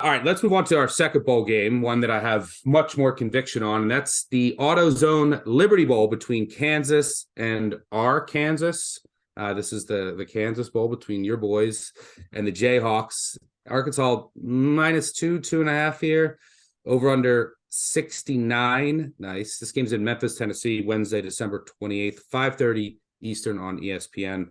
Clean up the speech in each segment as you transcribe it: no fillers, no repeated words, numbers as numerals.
All right, let's move on to our second bowl game, one that I have much more conviction on, and that's the AutoZone Liberty Bowl between Kansas and our Kansas. This is the Kansas Bowl between your boys and the Jayhawks. Arkansas minus 2.5 here, over under 69. Nice. This game's in Memphis, Tennessee, Wednesday, December 28th, 5:30 Eastern on ESPN.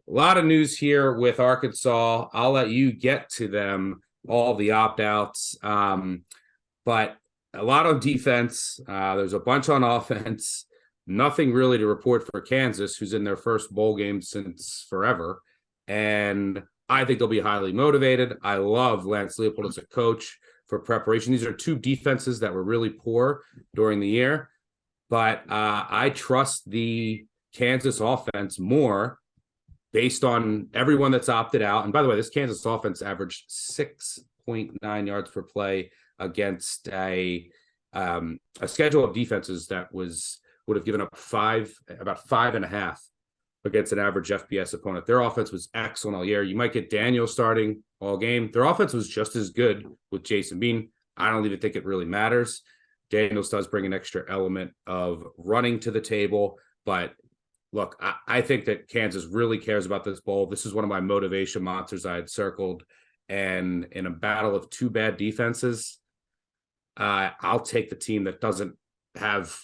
A lot of news here with Arkansas. I'll let you get to them, all the opt-outs, but a lot on defense. There's a bunch on offense. Nothing really to report for Kansas, who's in their first bowl game since forever. And I think they'll be highly motivated. I love Lance Leipold as a coach for preparation. These are two defenses that were really poor during the year, but I trust the Kansas offense more based on everyone that's opted out. And by the way, this Kansas offense averaged 6.9 yards per play against a schedule of defenses that would have given up about 5.5 against an average FBS opponent. Their offense was excellent all year. You might get Daniel starting all game. Their offense was just as good with Jason Bean. I don't even think it really matters. Daniels does bring an extra element of running to the table, but look, I think that Kansas really cares about this bowl. This is one of my motivation monsters I had circled. And in a battle of two bad defenses, I'll take the team that doesn't have,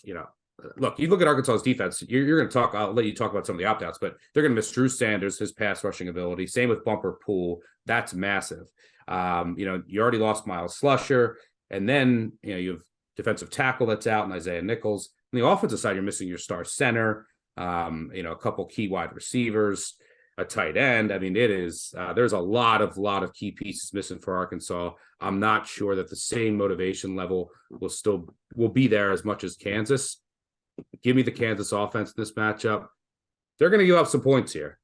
look, you look at Arkansas's defense, you're going to talk, I'll let you talk about some of the opt-outs, but they're going to miss Drew Sanders, his pass rushing ability. Same with Bumper Pool. That's massive. You already lost Miles Slusher. And then, you have defensive tackle that's out and Isaiah Nichols. On the offensive side, you're missing your star center, a couple key wide receivers, a tight end. I mean, it is there's a lot of key pieces missing for Arkansas. I'm not sure that the same motivation level will be there as much as Kansas. Give me the Kansas offense in this matchup. They're going to give up some points here,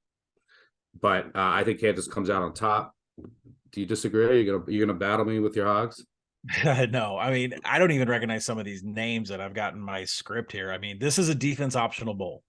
but I think Kansas comes out on top. Do you disagree? Are you gonna battle me with your Hogs? No, I mean, I don't even recognize some of these names that I've got in my script here. I mean, this is a defense optional bowl.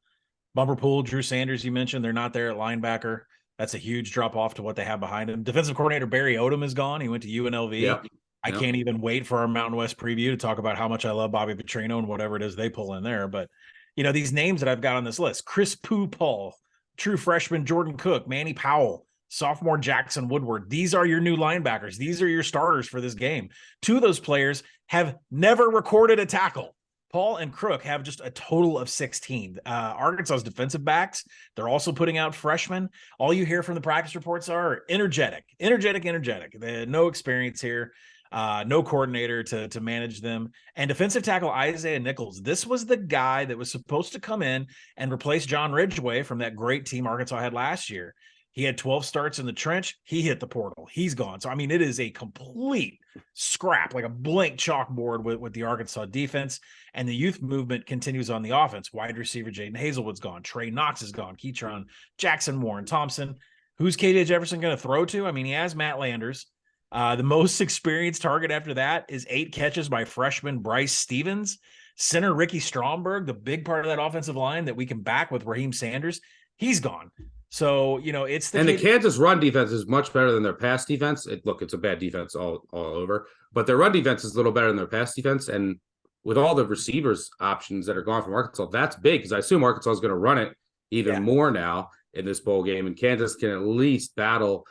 Bumper Pool, Drew Sanders, you mentioned, they're not there at linebacker. That's a huge drop off to what they have behind him. Defensive coordinator Barry Odom is gone. He went to UNLV. Yep. I can't even wait for our Mountain West preview to talk about how much I love Bobby Petrino and whatever it is they pull in there. But, these names that I've got on this list, Chris Paul, true freshman Jordan Cook, Manny Powell, sophomore Jackson Woodward. These are your new linebackers. These are your starters for this game. Two of those players have never recorded a tackle. Paul and Crook have just a total of 16. Arkansas's defensive backs, they're also putting out freshmen. All you hear from the practice reports are energetic. They had no experience here, no coordinator to manage them. And defensive tackle Isaiah Nichols, this was the guy that was supposed to come in and replace John Ridgeway from that great team Arkansas had last year. He had 12 starts in the trench. He hit the portal. He's gone. So, I mean, it is a complete scrap, like a blank chalkboard with the Arkansas defense. And the youth movement continues on the offense. Wide receiver Jaden Hazelwood's gone. Trey Knox is gone. Keytron Jackson, Warren Thompson. Who's KJ Jefferson going to throw to? I mean, he has Matt Landers. The most experienced target after that is 8 catches by freshman Bryce Stevens. Center Ricky Stromberg, the big part of that offensive line that we can back with Raheem Sanders, he's gone. So, it's the Kansas run defense is much better than their pass defense. It's a bad defense all over, but their run defense is a little better than their pass defense. And with all the receivers options that are gone from Arkansas, that's big because I assume Arkansas is going to run it even more now in this bowl game, and Kansas can at least battle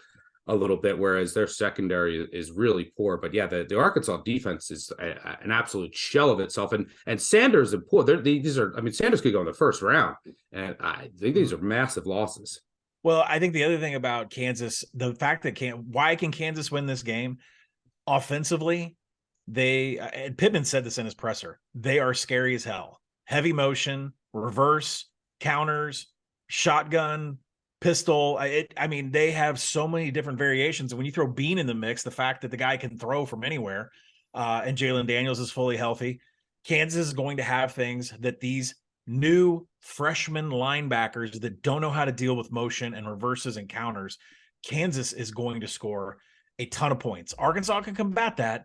a little bit, whereas their secondary is really poor. But yeah, the Arkansas defense is an absolute shell of itself, and Sanders and Poole, Sanders could go in the first round, and I think these are massive losses. Well, I think the other thing about Kansas, the fact that why can Kansas win this game offensively? And Pittman said this in his presser. They are scary as hell. Heavy motion, reverse, counters, shotgun, pistol. They have so many different variations. And when you throw Bean in the mix, the fact that the guy can throw from anywhere, and Jalen Daniels is fully healthy, Kansas is going to have things that these new freshman linebackers that don't know how to deal with motion and reverses and counters, Kansas is going to score a ton of points. Arkansas can combat that,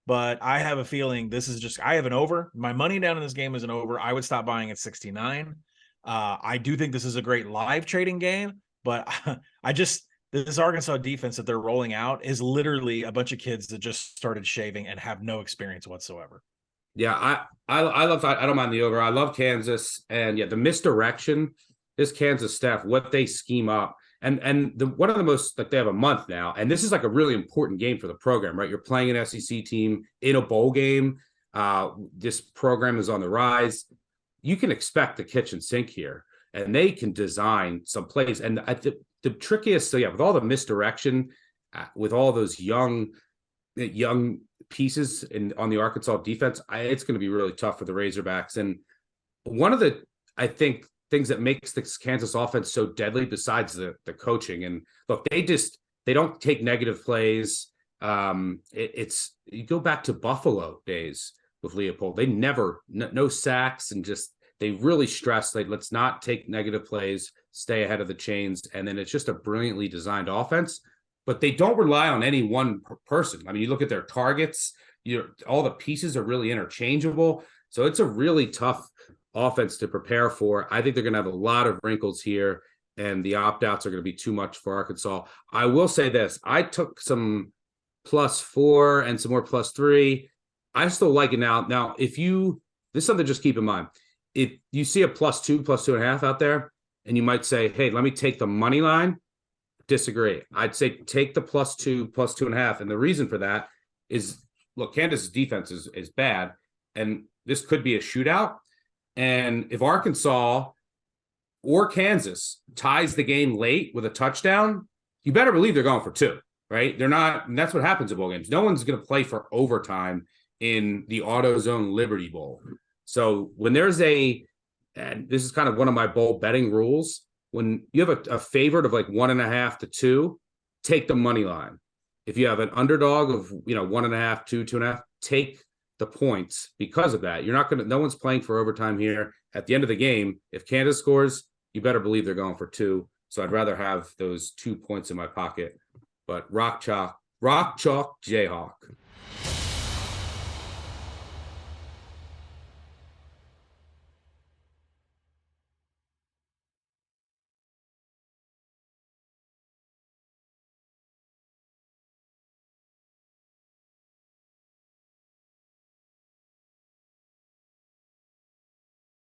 but I have a feeling I have an over. My money down in this game is an over. I would stop buying at 69. I do think this is a great live trading game, but this Arkansas defense that they're rolling out is literally a bunch of kids that just started shaving and have no experience whatsoever. Yeah, I love, I don't mind the over. I love Kansas, and yeah, the misdirection, this Kansas staff, what they scheme up. And the one of the most, like, they have a month now, and this is like a really important game for the program, right? You're playing an SEC team in a bowl game. This program is on the rise. You can expect the kitchen sink here, and they can design some plays. And the trickiest, so yeah, with all the misdirection, with all those young pieces on the Arkansas defense, it's going to be really tough for the Razorbacks. And one of the, I think, things that makes this Kansas offense so deadly, besides the coaching, and look, they don't take negative plays. It's you go back to Buffalo days with Leopold, they never, no sacks, and just, they really stress, like, let's not take negative plays, stay ahead of the chains. And then it's just a brilliantly designed offense, but they don't rely on any one person. I mean, you look at their targets, all the pieces are really interchangeable. So it's a really tough offense to prepare for. I think they're going to have a lot of wrinkles here, and the opt-outs are going to be too much for Arkansas. I will say this. I took some +4 and some more +3. I still like it now. Now, this is something to just keep in mind. If you see a +2, +2.5 out there, and you might say, hey, let me take the money line. Disagree. I'd say take the +2, +2.5. And the reason for that is, look, Kansas' defense is bad, and this could be a shootout. And if Arkansas or Kansas ties the game late with a touchdown, you better believe they're going for 2, right? They're not, and that's what happens in bowl games. No one's going to play for overtime in the AutoZone Liberty Bowl. So when there's and this is kind of one of my bowl betting rules, when you have a favorite of like 1.5 to 2, take the money line. If you have an underdog of 1.5, 2, 2.5, take the points because of that. No one's playing for overtime here. At the end of the game, if Kansas scores, you better believe they're going for 2. So I'd rather have those 2 points in my pocket. But rock chalk Jayhawk.